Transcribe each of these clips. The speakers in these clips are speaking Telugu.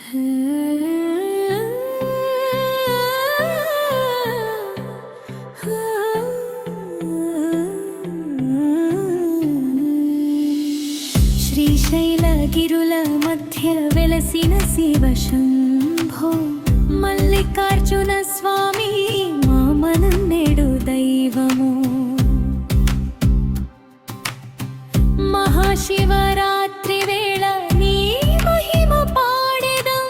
శ్రీశైలగిరుల మధ్య వెలసిన శివ శంభో మల్లికార్జున స్వామి మా మనన్నెడు దైవము. మహాశివరాత్రి వేళ నీ మహిమ పాడెదం.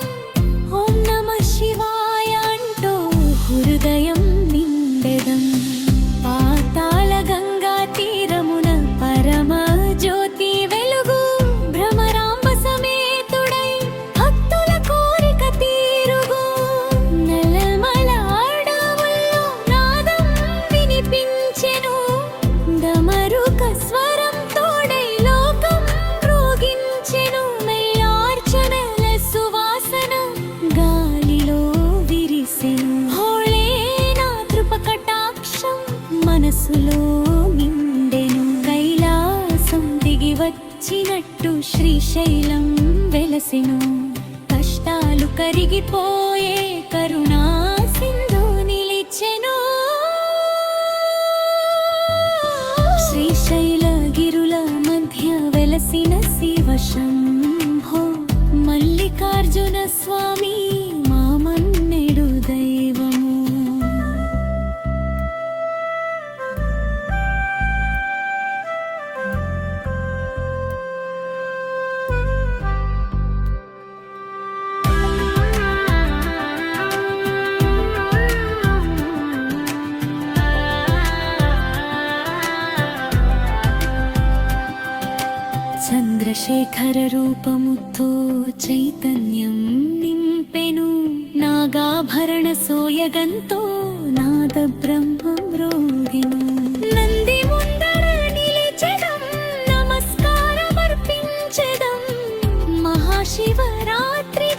ఓం నమః శివాయ అంటూ హృదయం నిండెదం. పాతాళ గంగా తీరమున పరమ జ్యోతి వెలుగు భ్రమరాంబ సమేతుడై భక్తుల కోరిక తీరుగు. నల్లమల అడవుల్లో నాదం వినిపించెను. డమరుక స్వరం తోడై లోకం రోగించెను. మెయ్యార్చనల సువాసన గాలిలో విరిసెను. హోళేనా కృపకటాక్షం మనసులో నిండెను. కైలాసం దిగి వచ్చినట్టు శ్రీశైలం వెలసెను. కష్టాలు కరిగిపోయే కరుణా సింధు నిలిచెను. శ్రీశైలగిరుల మధ్య వెలసిన శివ శంభో మల్లికార్జున స్వామి మా మన్నెడు దైవము. చంద్రశేఖర రూపముతో చైతన్యం నింపెను. నాగాభరణ సోయగంతో నాద బ్రహ్మం రోగెను. నంది ముందర నిలిచెదం. నమస్కారమర్పించెదం. మహాశివరాత్రి